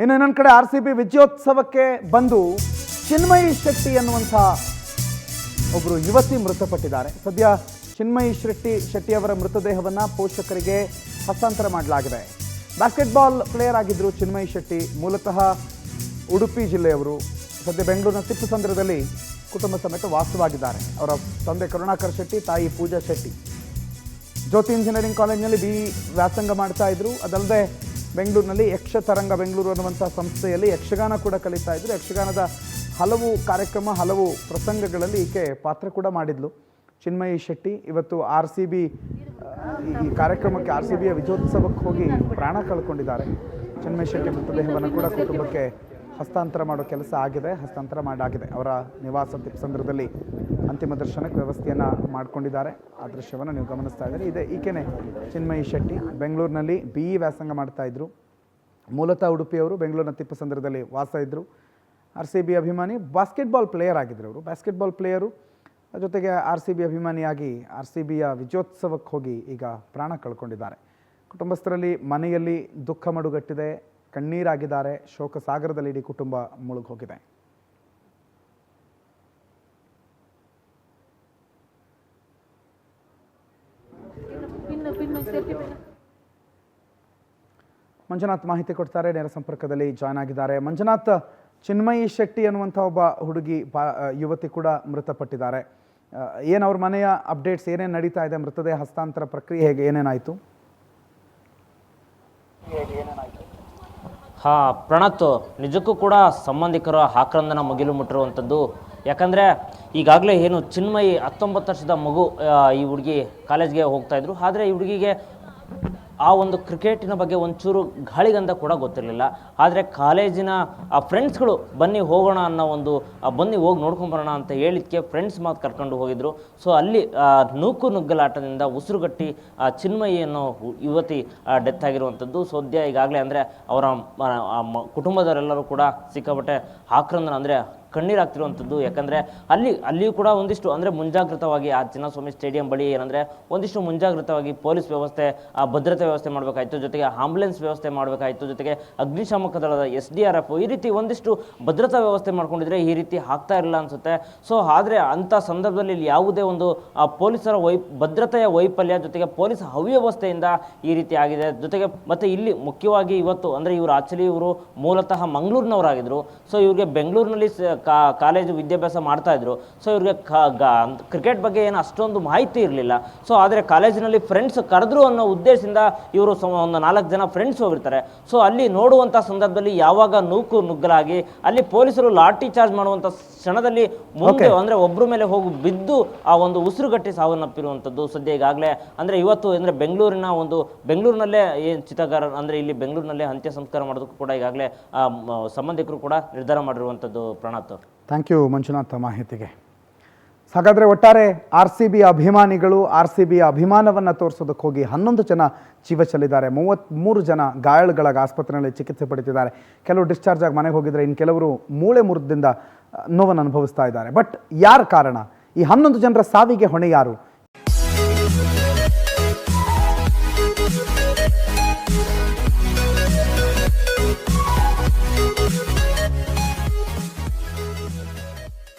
ಇನ್ನು ಇನ್ನೊಂದು ಕಡೆ RCB ವಿಜಯೋತ್ಸವಕ್ಕೆ ಬಂದು ಚಿನ್ಮಯಿ ಶೆಟ್ಟಿ ಅನ್ನುವಂಥ ಒಬ್ಬರು ಯುವತಿ ಮೃತಪಟ್ಟಿದ್ದಾರೆ. ಸದ್ಯ ಚಿನ್ಮಯಿ ಶೆಟ್ಟಿ ಅವರ ಮೃತದೇಹವನ್ನು ಪೋಷಕರಿಗೆ ಹಸ್ತಾಂತರ ಮಾಡಲಾಗಿದೆ. ಬಾಸ್ಕೆಟ್ಬಾಲ್ ಪ್ಲೇಯರ್ ಆಗಿದ್ದರು ಚಿನ್ಮಯಿ ಶೆಟ್ಟಿ. ಮೂಲತಃ ಉಡುಪಿ ಜಿಲ್ಲೆಯವರು. ಸದ್ಯ ಬೆಂಗಳೂರಿನ ತಿಪ್ಪಸಂದ್ರದಲ್ಲಿ ಕುಟುಂಬ ಸಮೇತ ವಾಸವಾಗಿದ್ದಾರೆ. ಅವರ ತಂದೆ ಕರುಣಾಕರ್ ಶೆಟ್ಟಿ, ತಾಯಿ ಪೂಜಾ ಶೆಟ್ಟಿ. ಜ್ಯೋತಿ ಇಂಜಿನಿಯರಿಂಗ್ ಕಾಲೇಜಿನಲ್ಲಿ BE ವ್ಯಾಸಂಗ ಮಾಡ್ತಾ ಇದ್ರು. ಅದಲ್ಲದೆ ಬೆಂಗಳೂರಿನಲ್ಲಿ ಯಕ್ಷತರಂಗ ಬೆಂಗಳೂರು ಅನ್ನುವಂಥ ಸಂಸ್ಥೆಯಲ್ಲಿ ಯಕ್ಷಗಾನ ಕೂಡ ಕಲಿತಾ ಇದ್ರು. ಯಕ್ಷಗಾನದ ಹಲವು ಕಾರ್ಯಕ್ರಮ, ಹಲವು ಪ್ರಸಂಗಗಳಲ್ಲಿ ಈಕೆ ಪಾತ್ರ ಕೂಡ ಮಾಡಿದ್ಲು. ಚಿನ್ಮಯಿ ಶೆಟ್ಟಿ ಇವತ್ತು RCB ಈ ಕಾರ್ಯಕ್ರಮಕ್ಕೆ RCBಯ ವಿಜಯೋತ್ಸವಕ್ಕೆ ಹೋಗಿ ಪ್ರಾಣ ಕಳ್ಕೊಂಡಿದ್ದಾರೆ. ಚಿನ್ಮಯಿ ಶೆಟ್ಟಿ ಮೃತದೇಹವನ್ನು ಕೂಡ ಕುಟುಂಬಕ್ಕೆ ಹಸ್ತಾಂತರ ಮಾಡೋ ಕೆಲಸ ಆಗಿದೆ, ಹಸ್ತಾಂತರ ಮಾಡಾಗಿದೆ. ಅವರ ನಿವಾಸ ತಿಪ್ಪಸಂದ್ರದಲ್ಲಿ ಅಂತಿಮ ದರ್ಶನಕ್ಕೆ ವ್ಯವಸ್ಥೆಯನ್ನು ಮಾಡಿಕೊಂಡಿದ್ದಾರೆ. ಆ ದೃಶ್ಯವನ್ನು ನೀವು ಗಮನಿಸ್ತಾ ಇದ್ದೀರಿ. ಇದೆ ಈಕೆನೆ ಚಿನ್ಮಯಿ ಶೆಟ್ಟಿ. ಬೆಂಗಳೂರಿನಲ್ಲಿ BE ವ್ಯಾಸಂಗ ಮಾಡ್ತಾಯಿದ್ರು. ಮೂಲತಃ ಉಡುಪಿಯವರು, ಬೆಂಗಳೂರಿನ ತಿಪ್ಪಸಂದ್ರದಲ್ಲಿ ವಾಸ ಇದ್ದರು. RCB ಅಭಿಮಾನಿ, ಬಾಸ್ಕೆಟ್ಬಾಲ್ ಪ್ಲೇಯರ್ ಆಗಿದ್ದರು ಅವರು. ಬಾಸ್ಕೆಟ್ಬಾಲ್ ಪ್ಲೇಯರು ಜೊತೆಗೆ RCB ಅಭಿಮಾನಿಯಾಗಿ RCBಯ ವಿಜಯೋತ್ಸವಕ್ಕೆ ಹೋಗಿ ಈಗ ಪ್ರಾಣ ಕಳ್ಕೊಂಡಿದ್ದಾರೆ. ಕುಟುಂಬಸ್ಥರಲ್ಲಿ ಮನೆಯಲ್ಲಿ ದುಃಖ ಮಡುಗಟ್ಟಿದೆ, ಕಣ್ಣೀರಾಗಿದ್ದಾರೆ. ಶೋಕ ಸಾಗರದಲ್ಲಿ ಇಡೀ ಕುಟುಂಬ ಮುಳುಗೋಗಿದೆ. ಮಂಜುನಾಥ್ ಮಾಹಿತಿ ಕೊಡ್ತಾರೆ, ನೇರ ಸಂಪರ್ಕದಲ್ಲಿ ಜಾಯ್ನ್ ಆಗಿದ್ದಾರೆ. ಮಂಜುನಾಥ್, ಚಿನ್ಮಯಿ ಶೆಟ್ಟಿ ಅನ್ನುವಂಥ ಒಬ್ಬ ಹುಡುಗಿ ಯುವತಿ ಕೂಡ ಮೃತಪಟ್ಟಿದ್ದಾರೆ. ಏನು ಅವ್ರ ಮನೆಯ ಅಪ್ಡೇಟ್ಸ್, ಏನೇನು ನಡೀತಾ ಇದೆ? ಮೃತದೇಹ ಹಸ್ತಾಂತರ ಪ್ರಕ್ರಿಯೆ ಹೇಗೆ, ಏನೇನಾಯಿತು? ಪ್ರಣತ್, ನಿಜಕ್ಕೂ ಕೂಡ ಸಂಬಂಧಿಕರ ಆಕ್ರಂದನ ಮುಗಿಲು ಮುಟ್ಟಿರುವಂಥದ್ದು. ಯಾಕಂದರೆ ಈಗಾಗಲೇ ಏನು ಚಿನ್ಮಯಿ 19 ವರ್ಷದ ಮಗು, ಈ ಹುಡುಗಿ ಕಾಲೇಜ್ಗೆ ಹೋಗ್ತಾಯಿದ್ರು. ಆದರೆ ಈ ಹುಡುಗಿಗೆ ಆ ಒಂದು ಕ್ರಿಕೆಟಿನ ಬಗ್ಗೆ ಒಂಚೂರು ಗಾಳಿಗಂಧ ಕೂಡ ಗೊತ್ತಿರಲಿಲ್ಲ. ಆದರೆ ಕಾಲೇಜಿನ ಫ್ರೆಂಡ್ಸ್ಗಳು ಬನ್ನಿ ಹೋಗೋಣ ಅನ್ನೋ ಒಂದು ಬನ್ನಿ ಹೋಗಿ ನೋಡ್ಕೊಂಬರೋಣ ಅಂತ ಹೇಳಿದ್ಕೆ ಫ್ರೆಂಡ್ಸ್ ಮಾತು ಕರ್ಕೊಂಡು ಹೋಗಿದ್ರು. ಸೊ ಅಲ್ಲಿ ನೂಕು ನುಗ್ಗಲಾಟದಿಂದ ಉಸಿರುಗಟ್ಟಿ ಚಿನ್ಮಯಿ ಅನ್ನೋ ಯುವತಿ ಡೆತ್ ಆಗಿರುವಂಥದ್ದು. ಸದ್ಯ ಈಗಾಗಲೇ ಅಂದರೆ ಅವರ ಕುಟುಂಬದವರೆಲ್ಲರೂ ಕೂಡ ಸಿಕ್ಕಾಪಟ್ಟೆ ಆಕ್ರಂದನ, ಅಂದರೆ ಕಣ್ಣೀರಾಗ್ತಿರುವಂಥದ್ದು. ಯಾಕಂದರೆ ಅಲ್ಲಿಯೂ ಕೂಡ ಒಂದಿಷ್ಟು ಅಂದರೆ ಮುಂಜಾಗ್ರತವಾಗಿ ಆ ಚಿನ್ನಸ್ವಾಮಿ ಸ್ಟೇಡಿಯಂ ಬಳಿ ಏನಂದರೆ ಒಂದಿಷ್ಟು ಮುಂಜಾಗ್ರತವಾಗಿ ಪೊಲೀಸ್ ವ್ಯವಸ್ಥೆ, ಭದ್ರತೆ ವ್ಯವಸ್ಥೆ ಮಾಡಬೇಕಾಯಿತು, ಜೊತೆಗೆ ಆಂಬುಲೆನ್ಸ್ ವ್ಯವಸ್ಥೆ ಮಾಡಬೇಕಾಯಿತು, ಜೊತೆಗೆ ಅಗ್ನಿಶಾಮಕ ದಳದ SDRF ಈ ರೀತಿ ಒಂದಿಷ್ಟು ಭದ್ರತಾ ವ್ಯವಸ್ಥೆ ಮಾಡ್ಕೊಂಡಿದ್ರೆ ಈ ರೀತಿ ಆಗ್ತಾ ಇರಲಿಲ್ಲ ಅನಿಸುತ್ತೆ. ಸೊ ಆದರೆ ಅಂಥ ಸಂದರ್ಭದಲ್ಲಿ ಇಲ್ಲಿ ಯಾವುದೇ ಒಂದು ಪೊಲೀಸರ ಭದ್ರತೆಯ ವೈಫಲ್ಯ, ಜೊತೆಗೆ ಪೊಲೀಸ್ ಅವ್ಯವಸ್ಥೆಯಿಂದ ಈ ರೀತಿ ಆಗಿದೆ. ಜೊತೆಗೆ ಮತ್ತು ಇಲ್ಲಿ ಮುಖ್ಯವಾಗಿ ಇವತ್ತು ಅಂದರೆ ಇವರು ಆಕ್ಚುಲಿ ಇವರು ಮೂಲತಃ ಮಂಗಳೂರಿನವರಾಗಿದ್ದರು. ಸೊ ಇವ್ರಿಗೆ ಬೆಂಗಳೂರಿನಲ್ಲಿ ಕಾಲೇಜು ವಿದ್ಯಾಭ್ಯಾಸ ಮಾಡ್ತಾಯಿದ್ರು. ಸೊ ಇವ್ರಿಗೆ ಕ್ರಿಕೆಟ್ ಬಗ್ಗೆ ಏನು ಅಷ್ಟೊಂದು ಮಾಹಿತಿ ಇರಲಿಲ್ಲ. ಸೊ ಆದರೆ ಕಾಲೇಜಿನಲ್ಲಿ ಫ್ರೆಂಡ್ಸ್ ಕರೆದ್ರು ಅನ್ನೋ ಉದ್ದೇಶದಿಂದ ಇವರು ಒಂದು 4 ಜನ ಫ್ರೆಂಡ್ಸ್ ಹೋಗಿರ್ತಾರೆ. ಸೊ ಅಲ್ಲಿ ನೋಡುವಂಥ ಸಂದರ್ಭದಲ್ಲಿ ಯಾವಾಗ ನೂಕು ನುಗ್ಗಲಾಗಿ ಅಲ್ಲಿ ಪೊಲೀಸರು ಲಾಠಿ ಚಾರ್ಜ್ ಮಾಡುವಂಥ ಕ್ಷಣದಲ್ಲಿ ಮುಂದೆ ಅಂದರೆ ಒಬ್ಬರ ಮೇಲೆ ಹೋಗಿ ಬಿದ್ದು ಆ ಒಂದು ಉಸಿರುಗಟ್ಟಿ ಸಾವನ್ನಪ್ಪಿರುವಂಥದ್ದು. ಸದ್ಯ ಈಗಾಗಲೇ ಅಂದರೆ ಇವತ್ತು ಅಂದರೆ ಬೆಂಗಳೂರಿನಲ್ಲೇ ಏನು ಚಿತ್ರಗಾರ ಅಂದರೆ ಇಲ್ಲಿ ಬೆಂಗಳೂರಿನಲ್ಲೇ ಅಂತ್ಯ ಸಂಸ್ಕಾರ ಮಾಡೋದಕ್ಕೂ ಕೂಡ ಈಗಾಗಲೇ ಸಂಬಂಧಿಕರು ಕೂಡ ನಿರ್ಧಾರ ಮಾಡಿರುವಂಥದ್ದು. ಪ್ರಣಾತ್, ಥ್ಯಾಂಕ್ ಯು ಮಂಜುನಾಥ್ ಮಾಹಿತಿಗೆ. ಹಾಗಾದರೆ ಒಟ್ಟಾರೆ RCB ಅಭಿಮಾನಿಗಳು RCBಯ ಅಭಿಮಾನವನ್ನು ತೋರಿಸೋದಕ್ಕೆ ಹೋಗಿ 11 ಜನ ಜೀವ ಚೆಲ್ಲಿದ್ದಾರೆ. 33 ಜನ ಗಾಯಾಳುಗಳಾಗಿ ಆಸ್ಪತ್ರೆಯಲ್ಲಿ ಚಿಕಿತ್ಸೆ ಪಡಿತಿದ್ದಾರೆ. ಕೆಲವರು ಡಿಸ್ಚಾರ್ಜ್ ಆಗಿ ಮನೆಗೆ ಹೋಗಿದ್ದಾರೆ, ಇನ್ನು ಕೆಲವರು ಮೂಳೆ ಮುರಿದಿಂದ ನೋವನ್ನು ಅನುಭವಿಸ್ತಾ ಇದ್ದಾರೆ. ಬಟ್ ಯಾರು ಕಾರಣ? ಈ 11 ಜನರ ಸಾವಿಗೆ ಹೊಣೆ ಯಾರು?